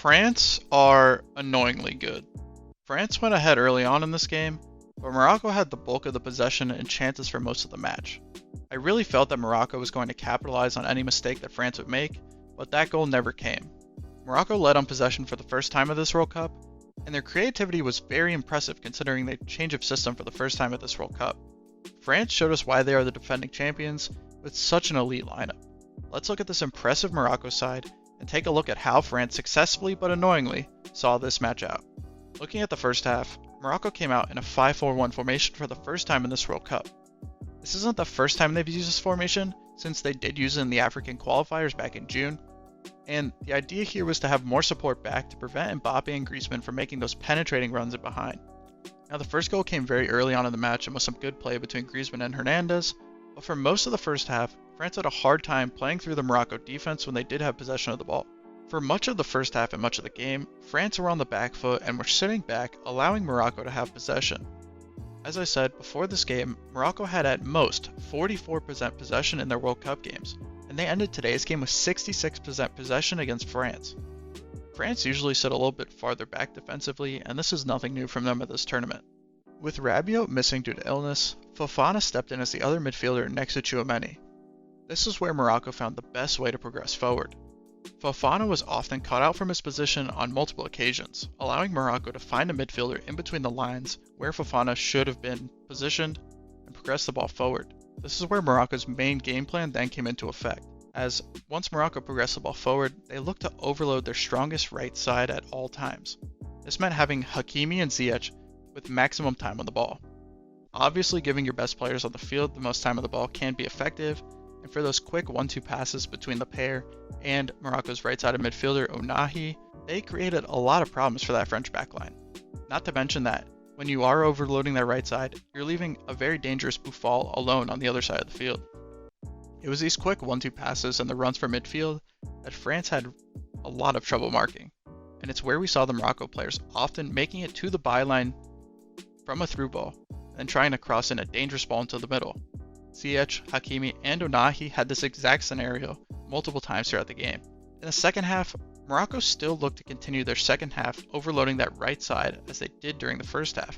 France are annoyingly good. France went ahead early on in this game, but Morocco had the bulk of the possession and chances for most of the match. I really felt that Morocco was going to capitalize on any mistake that France would make, but that goal never came. Morocco led on possession for the first time of this World Cup, and their creativity was very impressive considering the change of system for the first time at this World Cup. France showed us why they are the defending champions with such an elite lineup. Let's look at this impressive Morocco side and take a look at how France successfully but annoyingly saw this match out. Looking at the first half, Morocco came out in a 5-4-1 formation for the first time in this World Cup. This isn't the first time they've used this formation, since they did use it in the African qualifiers back in June, and the idea here was to have more support back to prevent Mbappe and Griezmann from making those penetrating runs in behind. Now the first goal came very early on in the match and was some good play between Griezmann and Hernandez, but for most of the first half, France had a hard time playing through the Morocco defense when they did have possession of the ball. For much of the first half and much of the game, France were on the back foot and were sitting back, allowing Morocco to have possession. As I said, before this game, Morocco had at most 44% possession in their World Cup games, and they ended today's game with 66% possession against France. France usually sit a little bit farther back defensively, and this is nothing new from them at this tournament. With Rabiot missing due to illness, Fofana stepped in as the other midfielder next to Tchouaméni. This is where Morocco found the best way to progress forward. Fofana was often caught out from his position on multiple occasions, allowing Morocco to find a midfielder in between the lines where Fofana should have been positioned and progress the ball forward. This is where Morocco's main game plan then came into effect, as once Morocco progressed the ball forward, they looked to overload their strongest right side at all times. This meant having Hakimi and Ziyech with maximum time on the ball. Obviously, giving your best players on the field the most time on the ball can be effective, and for those quick 1-2 passes between the pair and Morocco's right-sided midfielder Ounahi, they created a lot of problems for that French backline. Not to mention that when you are overloading that right side, you're leaving a very dangerous Buffal alone on the other side of the field. It was these quick 1-2 passes and the runs from midfield that France had a lot of trouble marking, and it's where we saw the Morocco players often making it to the byline from a through ball and trying to cross in a dangerous ball into the middle. Ziyech, Hakimi, and Ounahi had this exact scenario multiple times throughout the game. In the second half, Morocco still looked to continue their second half overloading that right side as they did during the first half.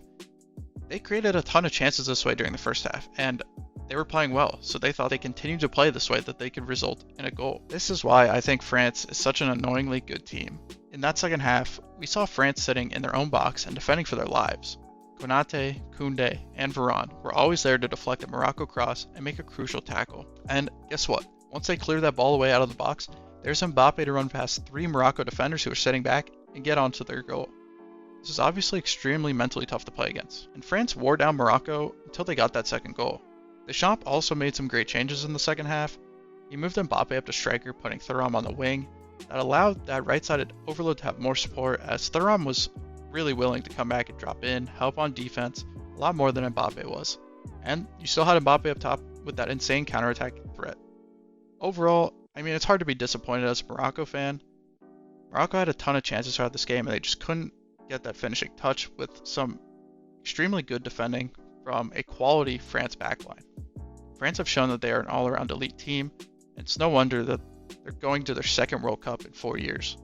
They created a ton of chances this way during the first half, and they were playing well, so they thought they continued to play this way that they could result in a goal. This is why I think France is such an annoyingly good team. In that second half, we saw France sitting in their own box and defending for their lives. Konate, Koundé, and Varane were always there to deflect a Morocco cross and make a crucial tackle. And guess what? Once they clear that ball away out of the box, there's Mbappe to run past 3 Morocco defenders who are sitting back and get onto their goal. This is obviously extremely mentally tough to play against, and France wore down Morocco until they got that second goal. Deschamps also made some great changes in the second half. He moved Mbappe up to striker, putting Thuram on the wing. That allowed that right-sided overload to have more support, as Thuram was really willing to come back and drop in, help on defense, a lot more than Mbappe was. And you still had Mbappe up top with that insane counterattack threat. Overall, it's hard to be disappointed as a Morocco fan. Morocco had a ton of chances throughout this game and they just couldn't get that finishing touch with some extremely good defending from a quality France backline. France have shown that they are an all-around elite team, and it's no wonder that they're going to their second World Cup in 4 years.